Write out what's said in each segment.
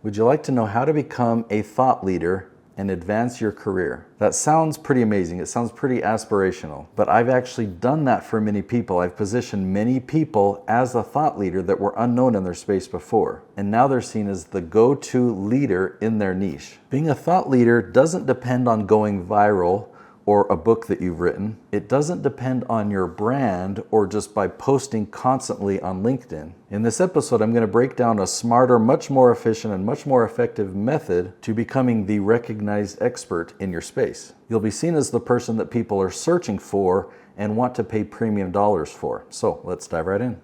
Would you like to know how to become a thought leader and advance your career? That sounds pretty amazing. It sounds pretty aspirational, but I've actually done that for many people. I've positioned many people as a thought leader that were unknown in their space before, and now they're seen as the go-to leader in their niche. Being a thought leader doesn't depend on going viral or a book that you've written. It doesn't depend on your brand or just by posting constantly on LinkedIn. In this episode, I'm going to break down a smarter, much more efficient, and much more effective method to becoming the recognized expert in your space. You'll be seen as the person that people are searching for and want to pay premium dollars for. So let's dive right in.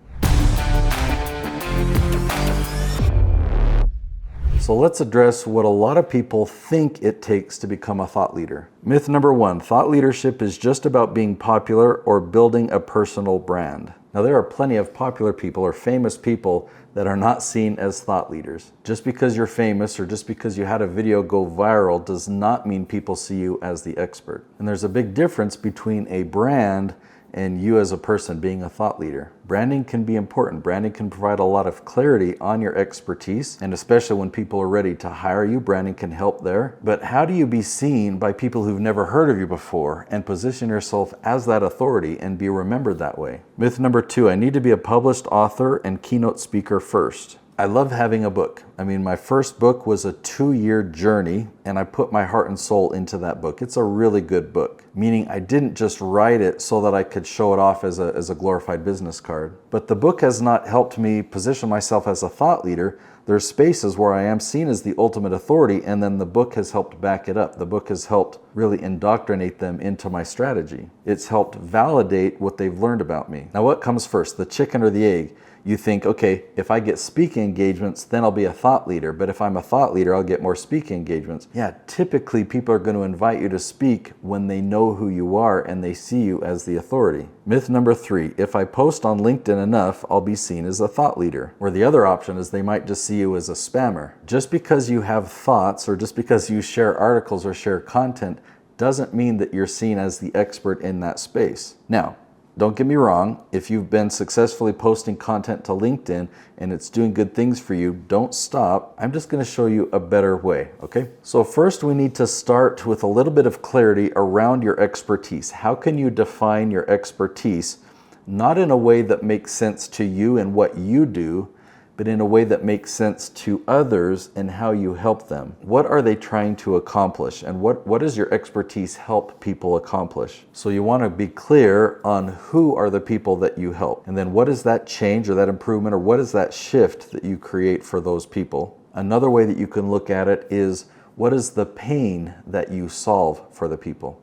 So let's address what a lot of people think it takes to become a thought leader. Myth number one, thought leadership is just about being popular or building a personal brand. Now, there are plenty of popular people or famous people that are not seen as thought leaders. Just because you're famous or just because you had a video go viral does not mean people see you as the expert. And there's a big difference between a brand and you as a person being a thought leader. Branding can be important. Branding can provide a lot of clarity on your expertise, and especially when people are ready to hire you, branding can help there. But how do you be seen by people who've never heard of you before and position yourself as that authority and be remembered that way? Myth number two, I need to be a published author and keynote speaker first. I love having a book. I mean, my first book was a 2-year journey, and I put my heart and soul into that book. It's a really good book, meaning I didn't just write it so that I could show it off as a glorified business card. But the book has not helped me position myself as a thought leader. There's spaces where I am seen as the ultimate authority, and then the book has helped back it up. The book has helped really indoctrinate them into my strategy. It's helped validate what they've learned about me. Now, what comes first, the chicken or the egg? You think, okay, if I get speaking engagements, then I'll be a thought leader. But if I'm a thought leader, I'll get more speaking engagements. Yeah, typically people are going to invite you to speak when they know who you are and they see you as the authority. Myth number three, if I post on LinkedIn enough, I'll be seen as a thought leader. Or the other option is they might just see you as a spammer. Just because you have thoughts or just because you share articles or share content doesn't mean that you're seen as the expert in that space. Now, don't get me wrong, if you've been successfully posting content to LinkedIn and it's doing good things for you, don't stop. I'm just going to show you a better way, okay? So first we need to start with a little bit of clarity around your expertise. How can you define your expertise, not in a way that makes sense to you and what you do, but in a way that makes sense to others and how you help them? What are they trying to accomplish? And what does your expertise help people accomplish? So you want to be clear on who are the people that you help. And then what is that change or that improvement or what is that shift that you create for those people? Another way that you can look at it is what is the pain that you solve for the people?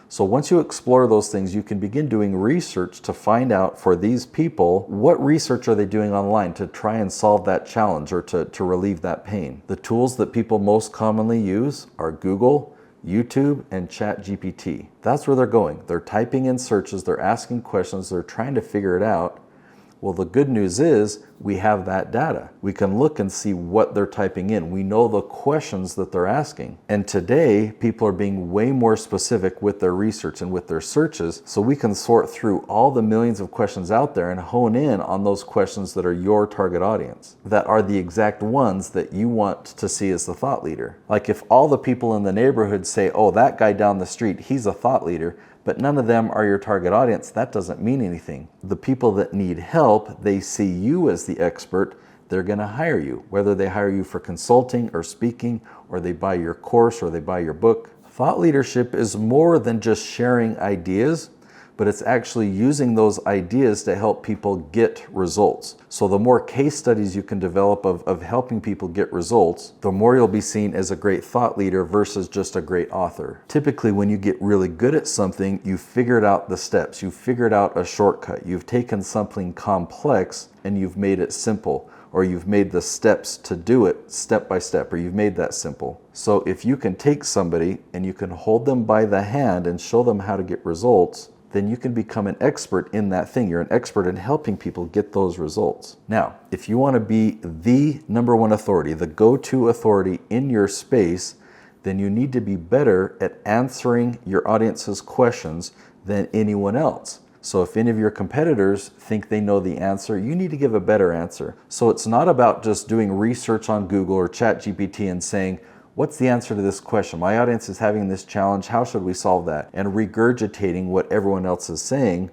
So once you explore those things, you can begin doing research to find out for these people, what research are they doing online to try and solve that challenge or to relieve that pain. The tools that people most commonly use are Google, YouTube, and ChatGPT. That's where they're going. They're typing in searches, they're asking questions, they're trying to figure it out. Well, the good news is we have that data. We can look and see what they're typing in. We know the questions that they're asking. And today, people are being way more specific with their research and with their searches, so we can sort through all the millions of questions out there and hone in on those questions that are your target audience, that are the exact ones that you want to see as the thought leader. Like if all the people in the neighborhood say, oh, that guy down the street, he's a thought leader, but none of them are your target audience, that doesn't mean anything. The people that need help, they see you as the expert, they're going to hire you, whether they hire you for consulting or speaking, or they buy your course or they buy your book. Thought leadership is more than just sharing ideas, but it's actually using those ideas to help people get results. So the more case studies you can develop of helping people get results, the more you'll be seen as a great thought leader versus just a great author. Typically, when you get really good at something, you've figured out the steps, you've figured out a shortcut, you've taken something complex and you've made it simple, or you've made the steps to do it step by step, or you've made that simple. So if you can take somebody and you can hold them by the hand and show them how to get results, then you can become an expert in that thing. You're an expert in helping people get those results. Now, if you want to be the number one authority, the go-to authority in your space, then you need to be better at answering your audience's questions than anyone else. So if any of your competitors think they know the answer, you need to give a better answer. So it's not about just doing research on Google or ChatGPT and saying, what's the answer to this question? My audience is having this challenge. How should we solve that? And regurgitating what everyone else is saying.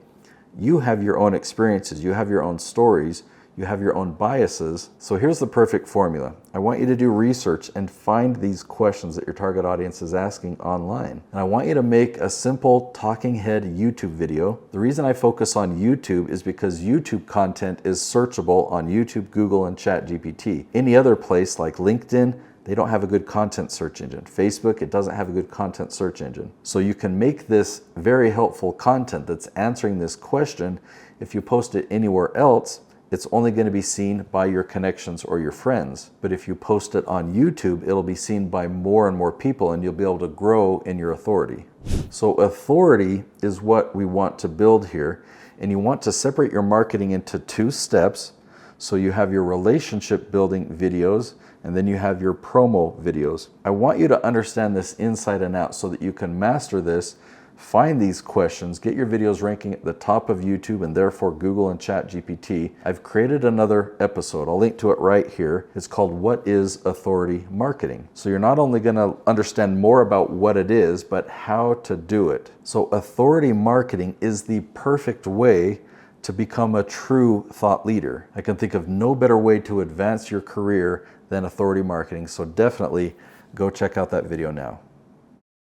You have your own experiences. You have your own stories. You have your own biases. So here's the perfect formula. I want you to do research and find these questions that your target audience is asking online. And I want you to make a simple talking head YouTube video. The reason I focus on YouTube is because YouTube content is searchable on YouTube, Google, and ChatGPT. Any other place like LinkedIn, they don't have a good content search engine. Facebook, it doesn't have a good content search engine. So you can make this very helpful content that's answering this question. If you post it anywhere else, it's only going to be seen by your connections or your friends. But if you post it on YouTube, it'll be seen by more and more people, and you'll be able to grow in your authority. So authority is what we want to build here. And you want to separate your marketing into 2 steps. So you have your relationship building videos, and then you have your promo videos. I want you to understand this inside and out so that you can master this. Find these questions, get your videos ranking at the top of YouTube and therefore Google and ChatGPT. I've created another episode. I'll link to it right here. It's called What is Authority Marketing? So you're not only going to understand more about what it is, but how to do it. So authority marketing is the perfect way to become a true thought leader. I can think of no better way to advance your career than authority marketing. So definitely go check out that video now.